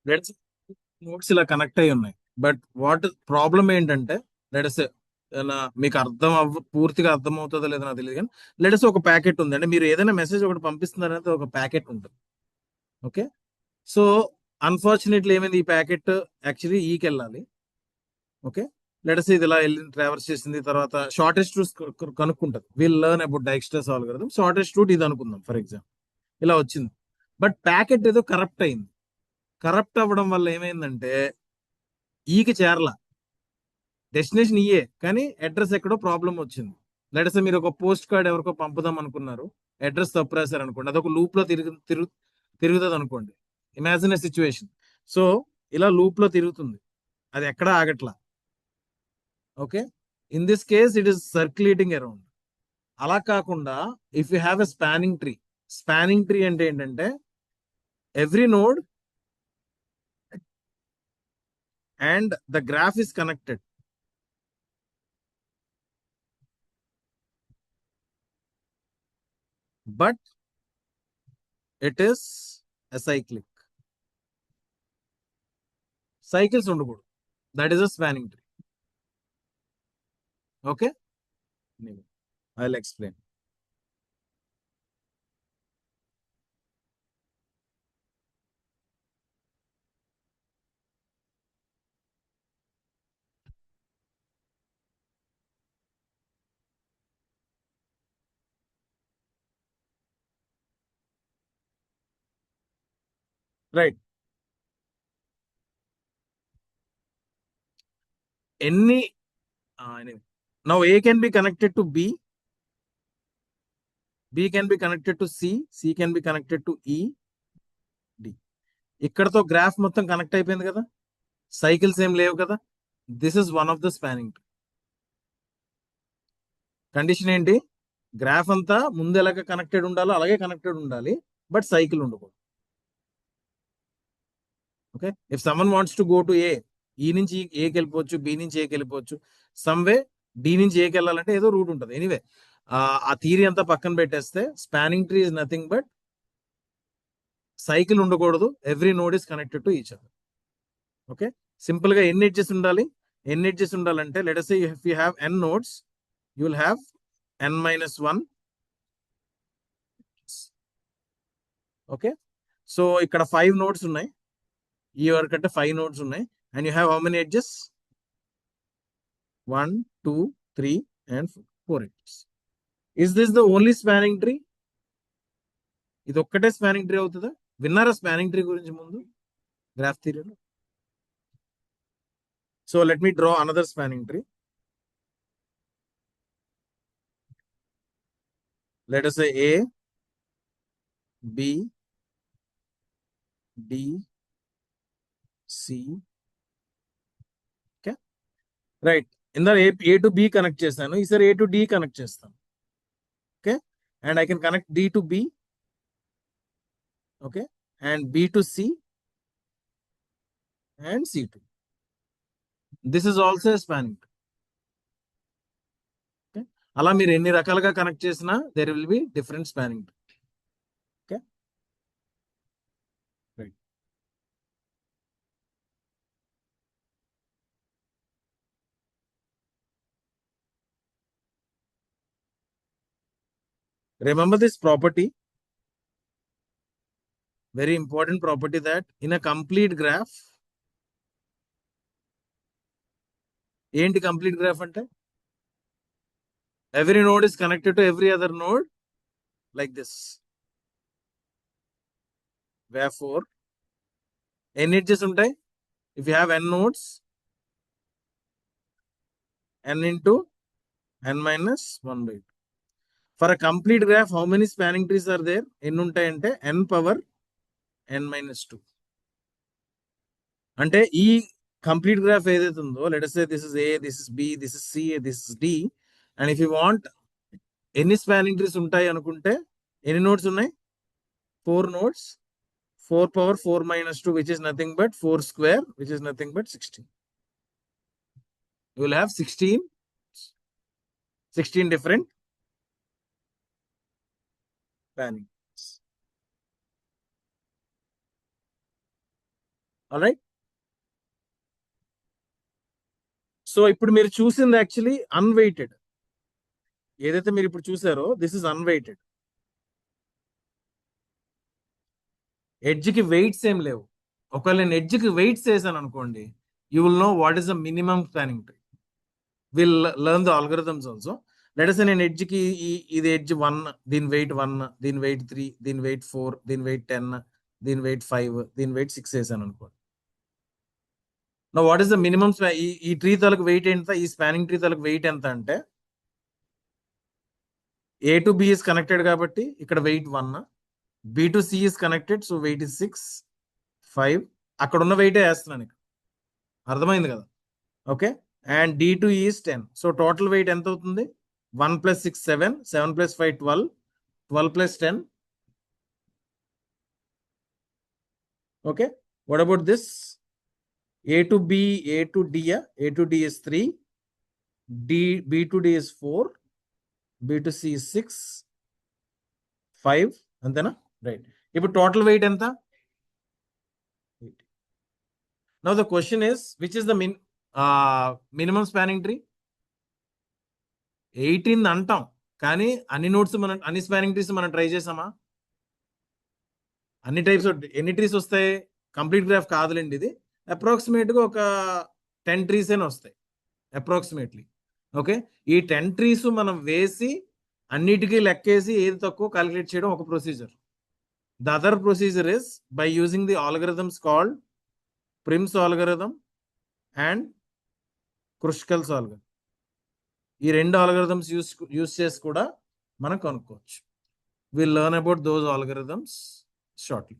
Let's notes ఇలా connect అయి ఉన్నాయి. బట్ వాట్ ప్రాబ్లం ఏంటంటే, లెట్స్ మీకు పూర్తిగా అర్థం అవుతుందో లేదో నాకు తెలియదు కానీ, లెట్స్ ఒక ప్యాకెట్ ఉంది అంటే మీరు ఏదైనా మెసేజ్ ఒకటి పంపిస్తున్నారంటే ఒక ప్యాకెట్ ఉంటుంది. ఓకే, సో అన్ఫార్చునేట్లీ ఏమైంది, ఈ ప్యాకెట్ యాక్చువల్లీ ఈకి వెళ్ళాలి. ఓకే, లెట్స్ ఇది ఇలా వెళ్ళి ట్రావెల్స్ చేసింది, తర్వాత షార్టెస్ట్ రూట్ కనుక్కుంటుంది. We'll learn about Dijkstra solve shortest route ఇది అనుకుందాం ఫర్ ఎగ్జాంపుల్. ఇలా వచ్చింది, బట్ ప్యాకెట్ ఏదో కరప్ట్ అయింది. కరప్ట్ అవ్వడం వల్ల ఏమైందంటే ఈకి చేరల, డెస్టినేషన్ ఈయే కానీ అడ్రస్ ఎక్కడో ప్రాబ్లం వచ్చింది. లెట్స్ మీరు ఒక పోస్ట్ కార్డ్ ఎవరికో పంపుదాం అనుకున్నారు, అడ్రస్ తప్పు రాశారు అనుకోండి, అదొక లూప్ లో తిరుగుతుంది అనుకోండి. Imagine a situation. సో ఇలా లూప్ లో తిరుగుతుంది, అది ఎక్కడా ఆగట్లా. Okay, in this case it is circulating around. అలా కాకుండా if you have a spanning tree, spanning tree అంటే ఏంటంటే every node and the graph is connected, but it is acyclic. Cycles ఉండకూడదు, that is a spanning tree. Okay, I will explain. Right, ఎన్ని now A can be connected to B, B can be connected to C, C can be connected to E, D. ఇక్కడతో graph మొత్తం connect అయిపోయింది కదా, cycles ఏం లేవు కదా. This is one of the spanning tree. Condition ఏంటి, graph అంతా ముందు ఎలాగ కనెక్టెడ్ ఉండాలో అలాగే కనెక్టెడ్ ఉండాలి, బట్ సైకిల్ ఉండకూడదు. Okay, if someone wants to go to A, E నుంచి ఏకి వెళ్ళిపోవచ్చు, బి నుంచి ఏకి వెళ్ళిపోవచ్చు, సమ్వే డి నుంచి ఏకి వెళ్ళాలంటే ఏదో రూట్ ఉంటుంది. ఎనీవే ఆ థియరీ అంతా పక్కన పెట్టేస్తే spanning tree is nothing but cycle ఉండకూడదు, every node is connected to each other. Okay, simple గా ఎన్ని ఎడ్జెస్ ఉండాలి, ఎన్ని ఎడ్జెస్ ఉండాలంటే let us say if you have n nodes, you will have n minus 1. Okay, so ఇక్కడ 5 nodes ఉన్నాయి, ఈ వరకు అంటే 5 నోడ్స్ ఉన్నాయి, and you have how many edges, 1 2 3 and 4 edges. Is this the only spanning tree? ఇది ఒక్కటే spanning tree అవుతుందా? విన్నారా స్పానింగ్ ట్రీ గురించి ముందు గ్రాఫ్ థియరీలో? So let me draw another spanning tree. Let us say A, B, D, C. Okay, right. ఇందా A to B connect చేశాను, ఈసారి ఏ టు డి కనెక్ట్ చేస్తాను. Okay, and I can connect D to B, okay, and B to C and C to. This is also spanning. Okay, అలా మీరు ఎన్ని రకాలుగా connect చేసినా there will be different spanning. Okay, right. Remember this property, very important property, that in a complete graph, ఏంటి complete graph అంటే every node is connected to every other node like this. Therefore, ఎన్ని edges ఉంటాయి? If you have n nodes, n into n minus 1 by 2. For a complete graph, how many spanning trees are there? ఎన్ని ఉంటాయంటే n power n minus 2. అంటే ఈ complete graph ఏదైతే ఉందో, let us say this is A, this is B, this is C, this is D, and if you want ఎన్ని spanning trees ఉంటాయి అనుకుంటే ఎన్ని నోడ్స్ ఉన్నాయి? 4 nodes. 4 power 4 minus 2, which is nothing but 4 square, which is nothing but 16. You will have 16 different spanning trees. Alright. So ఇప్పుడు మీరు చూసింది actually unweighted. ఏదైతే మీరు ఇప్పుడు చూసారో దిస్ ఇస్ అన్వెయిటెడ్. ఎడ్జ్ కి వెయిట్స్ ఏం లేవు. ఒకవేళ నేను ఎడ్జ్ కి వెయిట్స్ వేసాను అనుకోండి, you will know what is the minimum spanning tree. Will learn the algorithms also. Let us నేను ఎడ్జ్ కి ఇది ఎడ్జ్ 1, దీని వెయిట్ 1, దీని వెయిట్ 3, దీని వెయిట్ 4, దీని వెయిట్ 10, దీని వెయిట్ 5, దీని వెయిట్ 6 వేసాను అనుకోండి. నా వాట్ ఈస్ ద మినిమం ఈ ట్రీ తాలకు వెయిట్ ఎంత, ఈ స్పానింగ్ ట్రీ తాలకు వెయిట్ ఎంత అంటే A to B is connected కాబట్టి ఇక్కడ weight 1, B to C is connected so weight is 6, 5. అక్కడ ఉన్న వెయిటే వేస్తున్నాను ఇక్కడ. అర్థమైంది కదా? Okay. And D to E is 10. So total weight ఎంత అవుతుంది? 1 + 6 7, 7 + 5 12, 12 + 10. Okay. What about this? A to B, A to D, A to D is 3, B to D is 4, B to C is 6, 5. అంతేనా? Right. ఇప్పుడు total weight ఎంత? 8. Now the question is, which is the minimum spanning tree? 18 అంటాం, కానీ అన్ని spanning trees మనం try చేసామా? అన్ని types ఎన్ని ట్రీస్ వస్తాయి? కంప్లీట్ గ్రాఫ్ కాదులేండి ఇది. అప్రాక్సిమేట్గా ఒక 10 ట్రీస్ అయినా వస్తాయి అప్రాక్సిమేట్లీ. ఓకే. ఈ 10 ట్రీస్ మనం వేసి అన్నిటికీ లెక్కేసి ఏది తక్కువ క్యాలిక్యులేట్ చేయడం ఒక procedure. The other procedure is by using the algorithms called Prim's algorithm and Kruskal's algorithm. ఈ 2 ఆల్గరిథమ్స్ యూస్ చేసి కూడా మనం కనుక్కోవచ్చు. We'll learn about those algorithms shortly.